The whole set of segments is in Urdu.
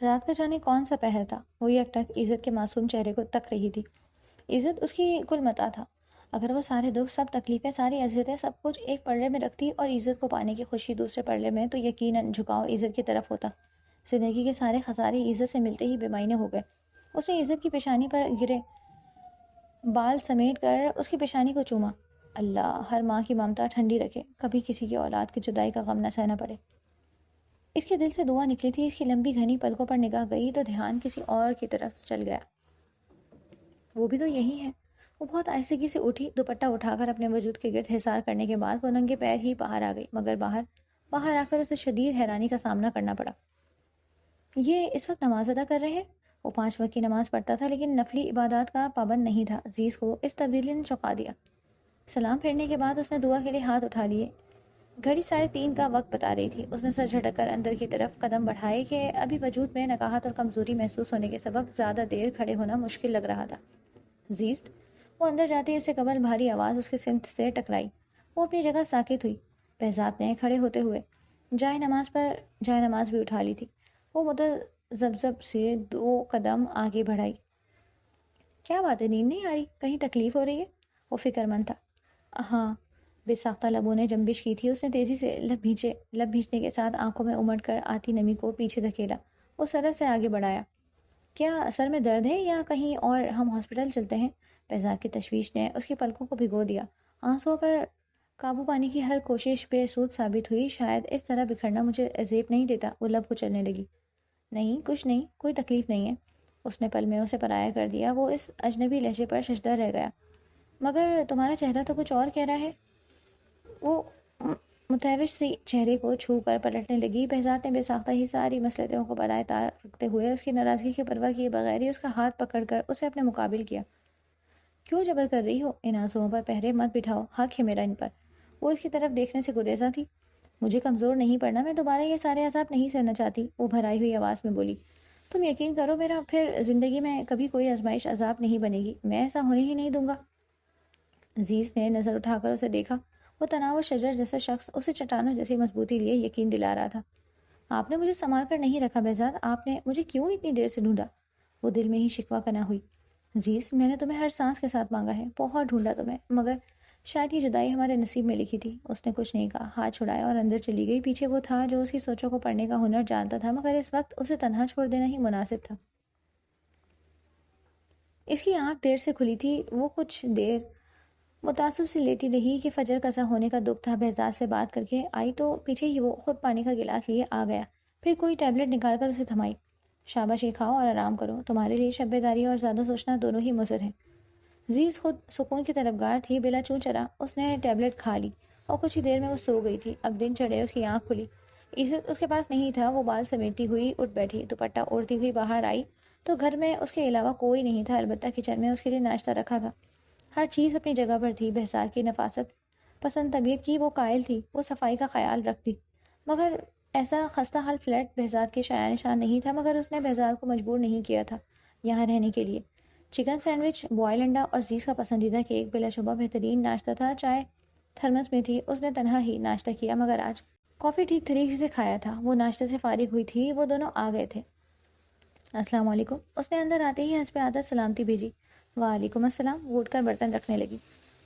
رات کا جانے کون سا پہر تھا، وہ یک ٹک عزت کے معصوم چہرے کو تک رہی تھی۔ عزت اس کی کل متاع تھا۔ اگر وہ سارے دکھ، سب تکلیفیں، ساری اذیتیں، سب کچھ ایک پلڑے میں رکھتی اور عزت کو پانے کی خوشی دوسرے پلڑے میں، تو یقیناً جھکاؤ عزت کی طرف ہوتا۔ زندگی کے سارے خسارے عزت سے ملتے ہی بے معنی ہو گئے۔ اس نے عزت کی پیشانی پر گرے بال سمیٹ کر اس کی پیشانی کو چوما۔ اللہ ہر ماں کی ممتا ٹھنڈی رکھے، کبھی کسی کی اولاد کی جدائی کا غم نہ سہنا پڑے۔ اس کے دل سے دعا نکلی تھی۔ اس کی لمبی گھنی پلکوں پر نگاہ گئی تو دھیان کسی اور کی طرف چل گیا۔ وہ بھی تو یہی ہے۔ وہ بہت آہستگی سے اٹھی، دوپٹہ اٹھا کر اپنے وجود کے گرد حصار کرنے کے بعد وہ ننگے پیر ہی باہر آ گئی، مگر باہر آ کر اسے شدید حیرانی کا سامنا کرنا پڑا۔ یہ اس وقت نماز ادا کر رہے ہیں؟ وہ 5 وقت کی نماز پڑھتا تھا لیکن نفلی عبادات کا پابند نہیں تھا۔ عزیز کو اس تبدیلی نے چونکا دیا۔ سلام پھیرنے کے بعد اس نے دعا کے لیے ہاتھ اٹھا لیے۔ گھڑی 3:30 کا وقت بتا رہی تھی۔ اس نے سر جھٹک کر اندر کی طرف قدم بڑھائے کہ ابھی وجود میں نقاہت اور کمزوری محسوس ہونے کے سبب زیادہ دیر کھڑے ہونا مشکل لگ رہا تھا۔ عزیز، وہ اندر جاتے ہی اس سے قبل بھاری آواز اس کی سمت سے ٹکرائی۔ وہ اپنی جگہ ساکت ہوئی۔ بہزاد نے کھڑے ہوتے ہوئے جائے نماز بھی اٹھا لی تھی۔ وہ متذبذب سے 2 قدم آگے بڑھائی۔ کیا بات ہے، نیند نہیں آ رہی؟ کہیں تکلیف ہو رہی ہے؟ وہ فکر مند تھا۔ ہاں، بے ساختہ لبوں نے جنبش کی تھی۔ اس نے تیزی سے لب بھینچنے کے ساتھ آنکھوں میں امڑ کر آتی نمی کو پیچھے دھکیلا۔ وہ سرت سے آگے بڑھایا۔ کیا سر میں درد ہے یا کہیں اور ہم ہاسپٹل چلتے ہیں؟ بہزاد کی تشویش نے اس کی پلکوں کو بھگو دیا۔ آنسوؤں پر قابو پانے کی ہر کوشش بے سود ثابت ہوئی۔ شاید اس طرح بکھرنا مجھے زیب نہیں دیتا۔ وہ لب کو چلنے لگی۔ نہیں، کچھ نہیں، کوئی تکلیف نہیں ہے۔ اس نے پل میں اسے پرایا کر دیا۔ وہ اس اجنبی لہجے پر ششدر رہ گیا۔ مگر تمہارا چہرہ تو کچھ اور کہہ رہا ہے۔ وہ متوش سی چہرے کو چھو کر پلٹنے لگی۔ بہزاد نے بے ساختہ ہی ساری مصلحتوں کو بالائے طار رکھتے ہوئے اس کی ناراضگی کی پرواہ کیے بغیر ہی اس کا ہاتھ پکڑ کر اسے اپنے مقابل کیا۔ کیوں جبر کر رہی ہو؟ ان آنسوؤں پر پہرے مت بٹھاؤ، حق ہے میرا ان پر۔ وہ اس کی طرف دیکھنے سے گریزاں تھی۔ مجھے کمزور نہیں پڑنا، میں دوبارہ یہ سارے عذاب نہیں سہنا چاہتی، وہ بھرائی ہوئی آواز میں بولی۔ تم یقین کرو میرا، پھر زندگی میں کبھی کوئی آزمائش عذاب نہیں بنے گی، میں ایسا ہونے ہی نہیں دوں گا۔ عزیز نے نظر اٹھا کر اسے دیکھا۔ وہ تناور شجر جیسا شخص اسے چٹانوں جیسی مضبوطی لیے یقین دلا رہا تھا۔ آپ نے مجھے سنبھال کر نہیں رکھا بہزاد، آپ نے مجھے کیوں اتنی دیر سے ڈھونڈا؟ وہ دل میں ہی شکوہ کنا ہوئی۔ عزیز، میں نے تمہیں ہر سانس کے ساتھ مانگا ہے، بہت ڈھونڈا تمہیں، مگر شاید یہ جدائی ہمارے نصیب میں لکھی تھی۔ اس نے کچھ نہیں کہا، ہاتھ چھڑایا اور اندر چلی گئی۔ پیچھے وہ تھا جو اس کی سوچوں کو پڑھنے کا ہنر جانتا تھا، مگر اس وقت اسے تنہا چھوڑ دینا ہی مناسب تھا۔ اس کی آنکھ دیر سے کھلی تھی۔ وہ کچھ دیر متاثر سے لیٹی رہی کہ فجر قضا ہونے کا دکھ تھا۔ بہزاد سے بات کر کے آئی تو پیچھے ہی وہ خود پانی کا گلاس لیے آ گیا۔ پھر کوئی ٹیبلٹ نکال کر اسے تھمائی۔ شاباش، یہ کھاؤ اور آرام کرو، تمہارے لیے شب بیداری اور زیادہ سوچنا دونوں ہی مضر ہیں۔ عزیز خود سکون کی طلبگار تھی، بلا چوں چرا اس نے ٹیبلٹ کھا لی اور کچھ ہی دیر میں وہ سو گئی تھی۔ اب دن چڑھے، اس کی آنکھ کھلی۔ عزت اس کے پاس نہیں تھا۔ وہ بال سمیٹتی ہوئی اٹھ بیٹھی، دوپٹہ اوڑھتی ہوئی باہر آئی تو گھر میں اس کے علاوہ کوئی نہیں تھا، البتہ کچن میں اس کے لیے ناشتہ رکھا تھا۔ ہر چیز اپنی جگہ پر تھی۔ بہزاد کی نفاست پسند طبیعت کی وہ قائل تھی، وہ صفائی کا خیال رکھتی، مگر ایسا خستہ حال فلیٹ بہزاد کے شایان نشان نہیں تھا۔ مگر اس نے بہزاد کو مجبور نہیں کیا تھا یہاں رہنے کے لیے۔ چکن سینڈوچ، بوائل انڈا اور عزیز کا پسندیدہ کیک بلا شبہ بہترین ناشتہ تھا۔ چائے تھرمس میں تھی۔ اس نے تنہا ہی ناشتہ کیا، مگر آج کافی ٹھیک طریقے سے کھایا تھا۔ وہ ناشتے سے فارغ ہوئی تھی، وہ دونوں آ گئے تھے۔ السلام علیکم، اس نے اندر آتے ہی حسب عادت سلامتی بھیجی۔ وعلیکم السلام۔ وہ اٹھ کر برتن رکھنے لگی۔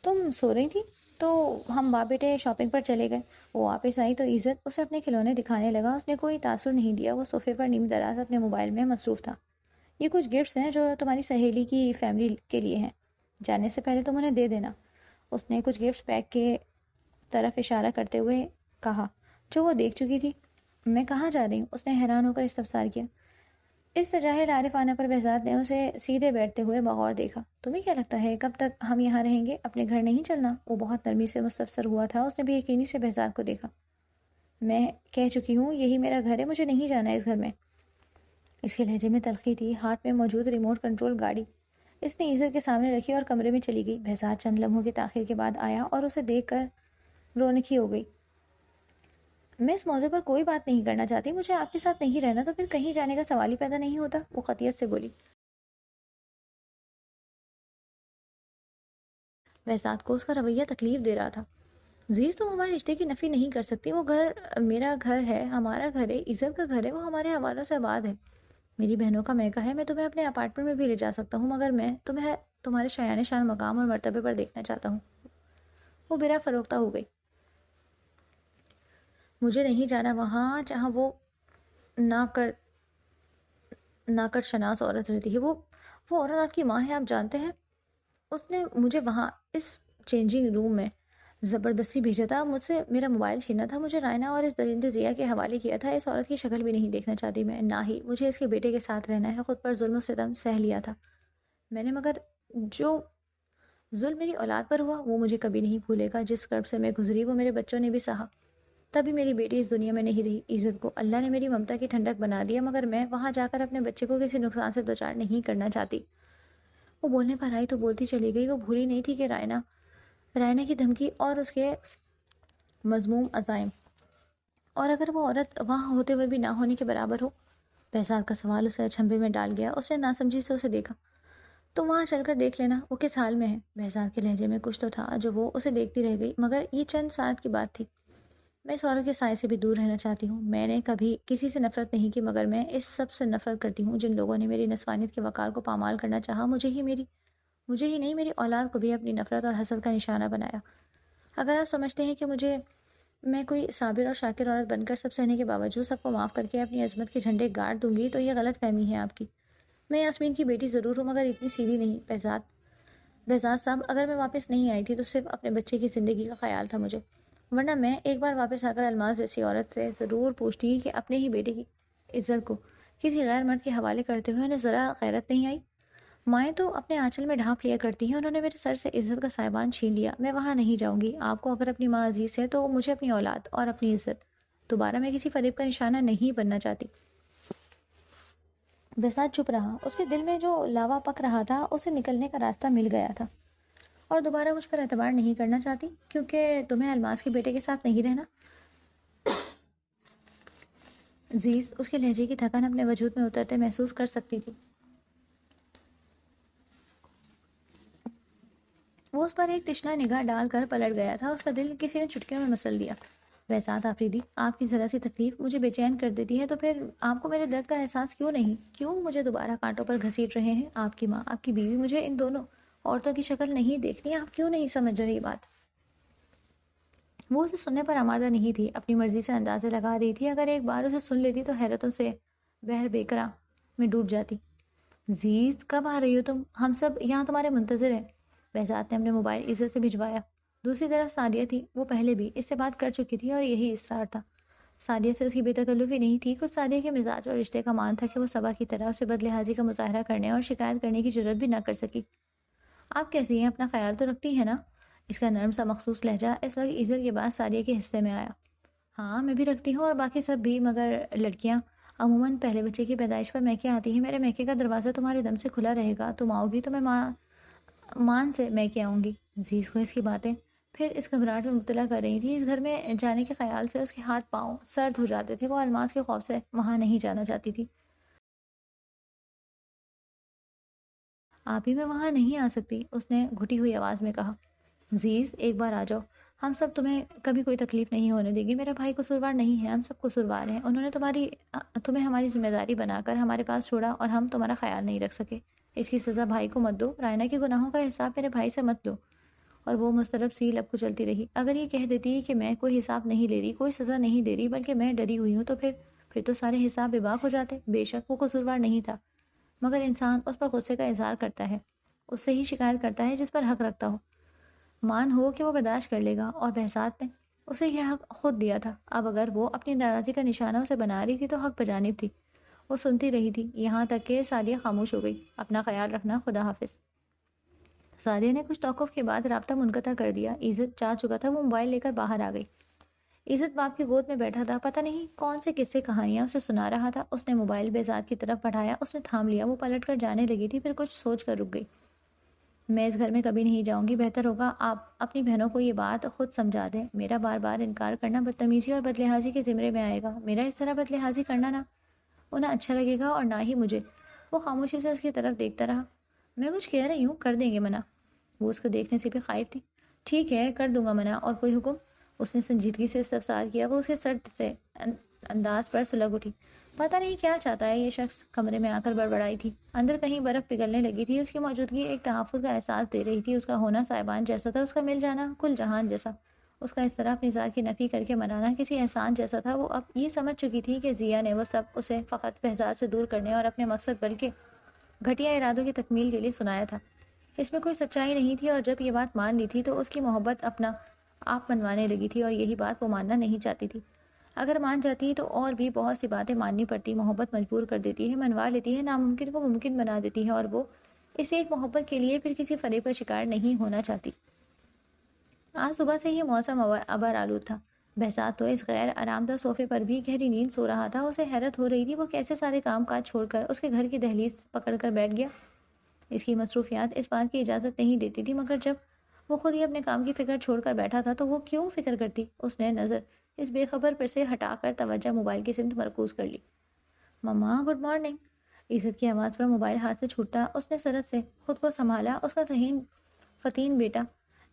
تم سو رہی تھی تو ہم باپ بیٹے شاپنگ پر چلے گئے۔ وہ واپس آئی تو عزت اسے اپنے کھلونے دکھانے لگا۔ اس نے کوئی تاثر نہیں دیا، وہ صوفے پر نیم دراز اپنے موبائل میں مصروف تھا۔ یہ کچھ گفٹس ہیں جو تمہاری سہیلی کی فیملی کے لیے ہیں، جانے سے پہلے تم انہیں دے دینا۔ اس نے کچھ گفٹس پیک کے طرف اشارہ کرتے ہوئے کہا جو وہ دیکھ چکی تھی۔ میں کہاں جا رہی ہوں؟ اس نے حیران ہو کر استفسار کیا۔ اس تجاہل عارفانہ پر بہزاد نے اسے سیدھے بیٹھتے ہوئے بغور دیکھا۔ تمہیں کیا لگتا ہے کب تک ہم یہاں رہیں گے؟ اپنے گھر نہیں چلنا؟ وہ بہت نرمی سے مستفسر ہوا تھا۔ اس نے بے یقینی سے بہزاد کو دیکھا۔ میں کہہ چکی ہوں یہی میرا گھر ہے، مجھے نہیں جانا اس گھر میں۔ اس کے لہجے میں تلخی تھی۔ ہاتھ میں موجود ریموٹ کنٹرول گاڑی اس نے عزت کے سامنے رکھی اور کمرے میں چلی گئی۔ بہزاد چند لمحوں کی تاخیر کے بعد آیا اور اسے دیکھ کر رونقی ہو گئی۔ میں اس موضوع پر کوئی بات نہیں کرنا چاہتی، مجھے آپ کے ساتھ نہیں رہنا تو پھر کہیں جانے کا سوال ہی پیدا نہیں ہوتا، وہ قطعیت سے بولی۔ بہزاد کو اس کا رویہ تکلیف دے رہا تھا۔ عزیز، تم ہمارے رشتے کی نفی نہیں کر سکتی، وہ گھر میرا گھر ہے، ہمارا گھر ہے، عزت کا گھر ہے، وہ ہمارے حوالوں سے آباد ہے۔ میری بہنوں کا میکا ہے، میں تمہیں اپنے اپارٹمنٹ میں بھی لے جا سکتا ہوں، مگر میں تمہیں تمہارے شایان شان مقام اور مرتبے پر دیکھنا چاہتا ہوں۔ وہ برا فروختہ ہو گئی۔ مجھے نہیں جانا وہاں جہاں وہ ناکر ناکر شناس عورت رہتی ہے۔ وہ عورت آپ کی ماں ہے، آپ جانتے ہیں؟ اس نے مجھے وہاں اس چینجنگ روم میں زبردستی بھیجا تھا، مجھ سے میرا موبائل چھینا تھا، مجھے رائنا اور اس درندے ضیا کے حوالے کیا تھا۔ اس عورت کی شکل بھی نہیں دیکھنا چاہتی میں، نہ ہی مجھے اس کے بیٹے کے ساتھ رہنا ہے۔ خود پر ظلم و ستم سہ لیا تھا میں نے، مگر جو ظلم میری اولاد پر ہوا وہ مجھے کبھی نہیں بھولے گا۔ جس کرب سے میں گزری وہ میرے بچوں نے بھی سہا۔ تبھی میری بیٹی اس دنیا میں نہیں رہی۔ عزت کو اللہ نے میری ممتا کی ٹھنڈک بنا دیا، مگر میں وہاں جا کر اپنے بچے کو کسی نقصان سے دوچار نہیں کرنا چاہتی۔ وہ بولنے پر آئی تو بولتی چلی گئی۔ وہ بھولی نہیں تھی کہ رائنا کی دھمکی اور اس کے مذموم عزائم، اور اگر وہ عورت وہاں ہوتے ہوئے بھی نہ ہونے کے برابر ہو۔ بہزاد کا سوال اسے اچنبھے میں ڈال گیا۔ اس نے ناسمجھی سے اسے دیکھا۔ تم وہاں چل کر دیکھ لینا وہ کس حال میں ہے۔ بہزاد کے لہجے میں کچھ تو تھا جو وہ اسے دیکھتی رہ گئی، مگر یہ چند ساعت کی بات تھی۔ میں اس عورت کے سائے سے بھی دور رہنا چاہتی ہوں۔ میں نے کبھی کسی سے نفرت نہیں کی، مگر میں اس سب سے نفرت کرتی ہوں جن لوگوں نے میری نسوانیت کے وقار کو پامال کرنا چاہا۔ مجھے ہی نہیں، میری اولاد کو بھی اپنی نفرت اور حسد کا نشانہ بنایا۔ اگر آپ سمجھتے ہیں کہ میں کوئی صابر اور شاکر عورت بن کر سب سہنے کے باوجود سب کو معاف کر کے اپنی عظمت کے جھنڈے گاڑ دوں گی تو یہ غلط فہمی ہے آپ کی۔ میں یاسمین کی بیٹی ضرور ہوں، مگر اتنی سیدھی نہیں۔ بہزاد صاحب، اگر میں واپس نہیں آئی تھی تو صرف اپنے بچے کی زندگی کا خیال تھا مجھے، ورنہ میں ایک بار واپس آ کر الماس جیسی عورت سے ضرور پوچھتی کہ اپنے ہی بیٹے کی عزت کو کسی غیر مرد کے حوالے کرتے ہوئے انہیں ذرا غیرت نہیں آئی۔ مائیں تو اپنے آنچل میں ڈھانپ لیا کرتی ہیں، انہوں نے میرے سر سے عزت کا سائبان چھین لیا۔ میں وہاں نہیں جاؤں گی۔ آپ کو اگر اپنی ماں عزیز ہے تو مجھے اپنی اولاد اور اپنی عزت۔ دوبارہ میں کسی فریب کا نشانہ نہیں بننا چاہتی۔ بسات چپ رہا۔ اس کے دل میں جو لاوا پک رہا تھا اسے نکلنے کا راستہ مل گیا تھا۔ اور دوبارہ مجھ پر اعتبار نہیں کرنا چاہتی کیونکہ تمہیں الماس کے بیٹے کے ساتھ نہیں رہنا؟ عزیز اس کے لہجے کی تھکن اپنے وجود میں اترتے محسوس کر سکتی تھی۔ وہ اس پر ایک تشنہ نگاہ ڈال کر پلٹ گیا تھا۔ اس کا دل کسی نے چٹکیوں میں مسل دیا۔ بہزاد آفریدی، آپ کی ذرا سی تکلیف مجھے بے چین کر دیتی ہے، تو پھر آپ کو میرے درد کا احساس کیوں نہیں؟ کیوں مجھے دوبارہ کانٹوں پر گھسیٹ رہے ہیں؟ آپ کی ماں، آپ کی بیوی، مجھے ان دونوں عورتوں کی شکل نہیں دیکھنی؟ آپ کیوں نہیں سمجھ رہی بات؟ وہ اسے سننے پر آمادہ نہیں تھی، اپنی مرضی سے اندازے لگا رہی تھی۔ اگر ایک بار اسے سن لیتی تو حیرتوں سے بحر بیکراں میں ڈوب جاتی۔ عزیز کب آ رہی ہو تم؟ ہم سب یہاں تمہارے منتظر ہیں۔ بہزاد نے اپنے موبائل عزت سے بھجوایا۔ دوسری طرف سعدیہ تھی، وہ پہلے بھی اس سے بات کر چکی تھی اور یہی اصرار تھا۔ سعدیہ سے اس کی بے تکلفی نہیں تھی، کچھ سعدیہ کے مزاج اور رشتے کا مان تھا کہ وہ صبا کی طرح اسے بدلحاظی کا مظاہرہ کرنے اور شکایت کرنے کی جرات بھی نہ کر سکی۔ آپ کیسی ہیں؟ اپنا خیال تو رکھتی ہیں نا؟ اس کا نرم سا مخصوص لہجہ اس وقت عزت کے بعد سعدیہ کے حصے میں آیا۔ ہاں میں بھی رکھتی ہوں، اور باقی سب بھی، مگر لڑکیاں عموماً پہلے بچے کی پیدائش پر میکے آتی ہیں۔ میرے میکے کا دروازہ تمہارے دم سے کھلا رہے گا، تم آؤ گی تو میں مان سے میکے آؤں گی۔ عزیز کو اس کی باتیں پھر اس گھبراہٹ میں مبتلا کر رہی تھی۔ اس گھر میں جانے کے خیال سے اس کے ہاتھ پاؤں سرد ہو جاتے تھے۔ وہ الماس کے خوف سے وہاں نہیں جانا چاہتی تھی۔ آپ ہی میں وہاں نہیں آ سکتی، اس نے گھٹی ہوئی آواز میں کہا۔ عزیز ایک بار آ جاؤ، ہم سب تمہیں کبھی کوئی تکلیف نہیں ہونے دیں گے۔ میرا بھائی قصوروار نہیں ہے، ہم سب قصوروار ہیں۔ انہوں نے تمہیں ہماری ذمہ داری بنا کر ہمارے پاس چھوڑا اور ہم تمہارا خیال نہیں رکھ سکے۔ اس کی سزا بھائی کو مت دو، رائنا کے گناہوں کا حساب میرے بھائی سے مت لو۔ اور وہ مضطرب سی لب کچلتی رہی۔ اگر یہ کہہ دیتی کہ میں کوئی حساب نہیں لے رہی، کوئی سزا نہیں دے رہی، بلکہ میں ڈری ہوئی ہوں، تو پھر تو سارے حساب بے باک ہو جاتے۔ بے شک وہ قصوروار نہیں تھا، مگر انسان اس پر غصے کا اظہار کرتا ہے، اس سے ہی شکایت کرتا ہے جس پر حق رکھتا ہو۔ مان ہو کہ وہ برداشت کر لے گا، اور بہزاد نے اسے یہ حق خود دیا تھا۔ اب اگر وہ اپنی ناراضی کا نشانہ اسے بنا رہی تھی تو حق بجانب تھی۔ وہ سنتی رہی تھی یہاں تک کہ سعدیہ خاموش ہو گئی۔ اپنا خیال رکھنا، خدا حافظ۔ سعدیہ نے کچھ توقف کے بعد رابطہ منقطع کر دیا۔ عزت جا چکا تھا، وہ موبائل لے کر باہر آ گئی۔ عزت باپ کی گود میں بیٹھا تھا، پتہ نہیں کون سے قصے کہانیاں اسے سنا رہا تھا۔ اس نے موبائل بہزاد کی طرف بڑھایا، اس نے تھام لیا۔ وہ پلٹ کر جانے لگی تھی، پھر کچھ سوچ کر رک گئی۔ میں اس گھر میں کبھی نہیں جاؤں گی، بہتر ہوگا آپ اپنی بہنوں کو یہ بات خود سمجھا دیں۔ میرا بار بار انکار کرنا بدتمیزی اور بدلحاظی کے زمرے میں آئے گا۔ میرا اس طرح بدلحاظی کرنا نہ انہیں اچھا لگے گا اور نہ ہی مجھے۔ وہ خاموشی سے اس کی طرف دیکھتا رہا۔ میں کچھ کہہ رہی ہوں، کر دیں گے منع؟ وہ اس کو دیکھنے سے بھی خائف تھی۔ ٹھیک ہے، کر دوں گا منع، اور کوئی حکم؟ اس نے سنجیدگی سے استفسار کیا۔ وہ اس کے سرد سے انداز پر سلگ اٹھی۔ پتہ نہیں کیا چاہتا ہے یہ شخص، کمرے میں آ کر بڑبڑائی تھی۔ اندر کہیں برف پگھلنے لگی تھی، اس کی موجودگی ایک تحفظ کا احساس دے رہی تھی۔ اس کا ہونا صاحبان جیسا تھا، اس کا مل جانا کل جہان جیسا۔ اس کا اس طرح اپنی ذات کی نفی کر کے منانا کسی احسان جیسا تھا۔ وہ اب یہ سمجھ چکی تھی کہ ضیا نے وہ سب اسے فقط بہزاد سے دور کرنے اور اپنے مقصد بلکہ گھٹیا ارادوں کی تکمیل کے لیے سنایا تھا۔ اس میں کوئی سچائی نہیں تھی، اور جب یہ بات مان لی تھی تو اس کی محبت اپنا آپ منوانے لگی تھی، اور یہی بات وہ ماننا نہیں چاہتی تھی۔ اگر مان جاتی تو اور بھی بہت سی باتیں ماننی پڑتی۔ محبت مجبور کر دیتی ہے، منوا لیتی ہے، ناممکن کو ممکن بنا دیتی ہے، اور وہ اس ایک محبت کے لیے پھر کسی فریب کا شکار نہیں ہونا چاہتی۔ آج صبح سے ہی موسم ابر آلود تھا۔ بہزاد تو اس غیر آرام دہ صوفے پر بھی گہری نیند سو رہا تھا۔ اسے حیرت ہو رہی تھی وہ کیسے سارے کام کاج چھوڑ کر اس کے گھر کی دہلیز پکڑ کر بیٹھ گیا۔ اس کی مصروفیات اس بات کی اجازت نہیں دیتی تھی، مگر جب وہ خود ہی اپنے کام کی فکر چھوڑ کر بیٹھا تھا تو وہ کیوں فکر کرتی؟ اس نے نظر اس بے خبر پر سے ہٹا کر توجہ موبائل کی سمت مرکوز کر لی۔ مما گڈ مارننگ۔ عزت کی آواز پر موبائل ہاتھ سے چھوٹتا اس نے سرت سے خود کو سنبھالا۔ اس کا ذہین فتین بیٹا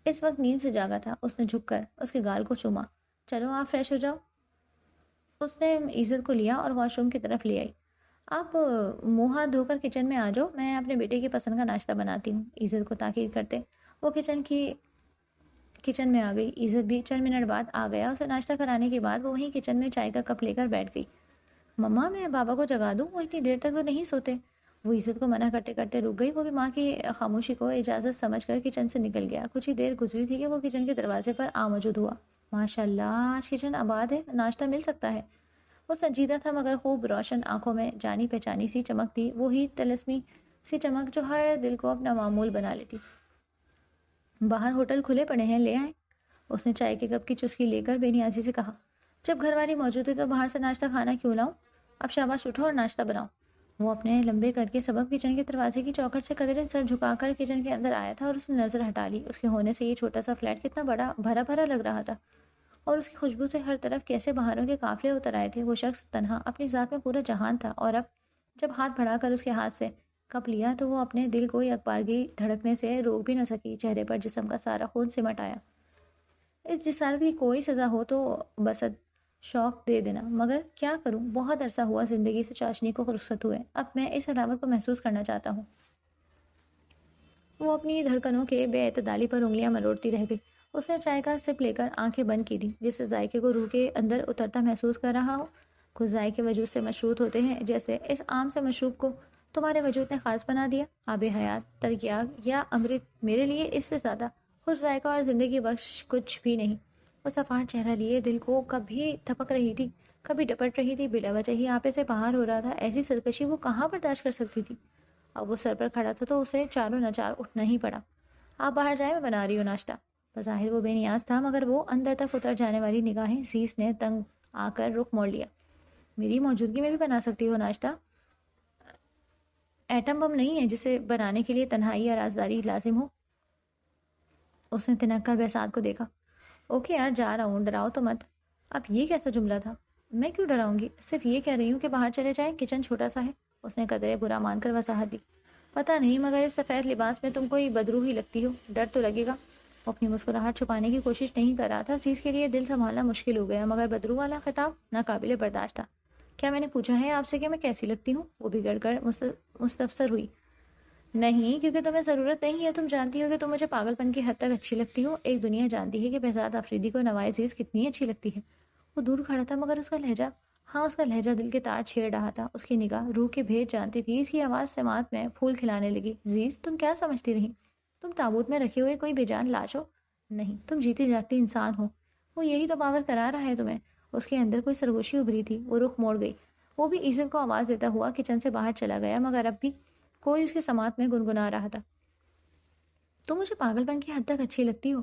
اس وقت نیند سے جاگا تھا۔ اس نے جھک کر اس کے گال کو چوما۔ چلو آپ فریش ہو جاؤ۔ اس نے عزت کو لیا اور واش روم کی طرف لے آئی۔ آپ منہ ہاتھ دھو کر کچن میں آ جاؤ، میں اپنے بیٹے کی پسند کا ناشتہ بناتی ہوں، عزت کو تاکید کرتے وہ کچن میں آ گئی۔ عزت بھی چند منٹ بعد آ گیا۔ اسے ناشتہ کرانے کے بعد وہ وہیں کچن میں چائے کا کپ لے کر بیٹھ گئی۔ مما میں بابا کو جگا دوں، وہ اتنی دیر تک تو نہیں سوتے۔ وہ عزت کو منع کرتے کرتے رک گئی۔ وہ بھی ماں کی خاموشی کو اجازت سمجھ کر کچن سے نکل گیا۔ کچھ ہی دیر گزری تھی کہ وہ کچن کے دروازے پر آ موجود ہوا۔ ماشاء اللہ، آج کچن آباد ہے، ناشتہ مل سکتا ہے۔ وہ سنجیدہ تھا مگر خوب روشن آنکھوں میں جانی پہچانی سی چمک تھی، وہی طلسمی سی چمک جو ہر دل کو اپنا معمول بنا لیتی۔ باہر ہوٹل کھلے پڑے ہیں، لے آئیں۔ اس نے چائے کے کپ کی چسکی لے کر بے نیازی سے کہا۔ جب گھر والی موجود ہے تو باہر سے ناشتہ کھانا کیوں لاؤں؟ اب شاباش اٹھو اور ناشتہ بناؤ۔ وہ اپنے لمبے کر کے سبب کچن کے دروازے کی چوکھٹ سے قدرے سر جھکا کر کچن کے اندر آیا تھا، اور اس نے نظر ہٹا لی۔ اس کے ہونے سے یہ چھوٹا سا فلیٹ کتنا بڑا بھرا بھرا لگ رہا تھا، اور اس کی خوشبو سے ہر طرف کیسے بہاروں کے قافلے اتر آئے تھے۔ وہ شخص تنہا اپنی ذات میں پورا جہان تھا، اور اب جب ہاتھ بڑھا کر اس کے ہاتھ سے کپ لیا تو وہ اپنے دل کو یکبارگی دھڑکنے سے روک بھی نہ سکی۔ چہرے پر جسم کا سارا خون سمٹ آیا۔ اس جسارت کی کوئی سزا ہو تو بسد شوق دے دینا، مگر کیا کروں؟ بہت عرصہ ہوا زندگی سے چاشنی کو رخصت ہوئے، اب میں اس حلاوت کو محسوس کرنا چاہتا ہوں۔ وہ اپنی دھڑکنوں کے بے اعتدالی پر انگلیاں مروڑتی رہ گئی۔ اس نے چائے کا سپ لے کر آنکھیں بند کی دیں، جس سے ذائقے کو روح کے اندر اترتا محسوس کر رہا ہو۔ کچھ ذائقے وجود سے مشروط ہوتے ہیں، جیسے اس عام سے مشروب کو تمہارے وجود نے خاص بنا دیا۔ آب حیات، ترکیاگ یا امرت میرے لیے اس سے زیادہ خوش ذائقہ اور زندگی بخش کچھ بھی نہیں۔ وہ صفار چہرہ لیے دل کو کبھی تھپک رہی تھی، کبھی ڈپٹ رہی تھی، بلا وجہ ہی آپے سے باہر ہو رہا تھا۔ ایسی سرکشی وہ کہاں برداشت کر سکتی تھی؟ اب وہ سر پر کھڑا تھا تو اسے چاروں ناچار اٹھنا ہی پڑا۔ آپ باہر جائیں، میں بنا رہی ہوں ناشتہ۔ بظاہر وہ بے نیاز تھا، مگر وہ اندر تک اتر جانے والی نگاہیں عزیز نے تنگ آ کر رخ موڑ لیا۔ میری موجودگی میں بھی بنا سکتی ہو ناشتہ؟ ایٹم بم نہیں ہے جسے بنانے کے لیے تنہائی یا رازداری لازم ہو۔ اس نے تنک کر بہزاد کو دیکھا۔ اوکے یار، جا رہا ہوں، ڈراؤ تو مت۔ اب یہ کیسا جملہ تھا؟ میں کیوں ڈراؤں گی؟ صرف یہ کہہ رہی ہوں کہ باہر چلے جائیں، کچن چھوٹا سا ہے۔ اس نے قدرے برا مان کر وضاحت دی۔ پتہ نہیں، مگر اس سفید لباس میں تم کوئی بدروح ہی لگتی ہو، ڈر تو لگے گا۔ وہ اپنی مسکراہٹ چھپانے کی کوشش نہیں کر رہا تھا۔ عزیز کے لیے دل سنبھالنا مشکل ہو گیا، مگر بدروح والا خطاب ناقابل برداشت تھا۔ کیا میں نے پوچھا ہے آپ سے کہ میں کیسی لگتی ہوں؟ وہ بگڑ کر مستفسر ہوئی۔ نہیں، کیونکہ تمہیں ضرورت نہیں ہے، تم جانتی ہو کہ تم مجھے پاگل پن کی حد تک اچھی لگتی ہو۔ ایک دنیا جانتی ہے کہ بہزاد آفریدی کو نوائے عزیز کتنی اچھی لگتی ہے۔ وہ دور کھڑا تھا مگر اس کا لہجہ دل کے تار چھیڑ رہا تھا۔ اس کی نگاہ روح کے بھید جانتی تھی۔ اس کی آواز سماعت میں پھول کھلانے لگی۔ عزیز، تم کیا سمجھتی رہی؟ تم تابوت میں رکھے ہوئے کوئی بے جان لاش ہو؟ نہیں، تم جیتی جاگتی انسان ہو۔ وہ یہی تو باور کرا رہا ہے تمہیں۔ اس کے اندر کوئی سرگوشی ابھری تھی۔ وہ رخ موڑ گئی۔ وہ بھی عزت کو آواز دیتا ہوا کچن سے باہر چلا گیا، مگر اب بھی کوئی اس کے سماعت میں گنگنا رہا تھا۔ تم مجھے پاگل پن کی حد تک اچھی لگتی ہو؟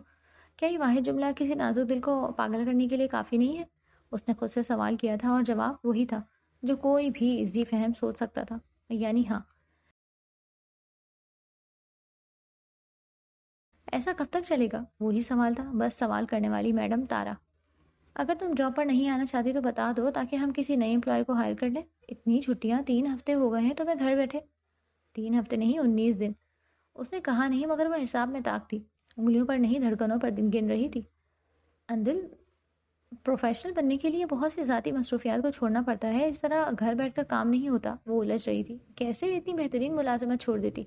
کیا یہ واحد جملہ کسی نازک دل کو پاگل کرنے کے لیے کافی نہیں ہے؟ اس نے خود سے سوال کیا تھا، اور جواب وہی تھا جو کوئی بھی عزی فہم سوچ سکتا تھا، یعنی ہاں۔ ایسا کب تک چلے گا؟ وہی سوال تھا، بس سوال کرنے والی میڈم تارا۔ اگر تم جاب پر نہیں آنا چاہتی تو بتا دو، تاکہ ہم کسی نئے امپلائی کو ہائر کر لیں۔ اتنی چھٹیاں، 3 ہفتے ہو گئے ہیں تمہیں گھر بیٹھے۔ 3 ہفتے نہیں، 19 دن۔ اس نے کہا نہیں، مگر وہ حساب میں طاق تھی، انگلیوں پر نہیں دھڑکنوں پر گن رہی تھی۔ اندل پروفیشنل بننے کے لیے بہت سی ذاتی مصروفیات کو چھوڑنا پڑتا ہے، اس طرح گھر بیٹھ کر کام نہیں ہوتا۔ وہ الجھ رہی تھی، کیسے اتنی بہترین ملازمت چھوڑ دیتی۔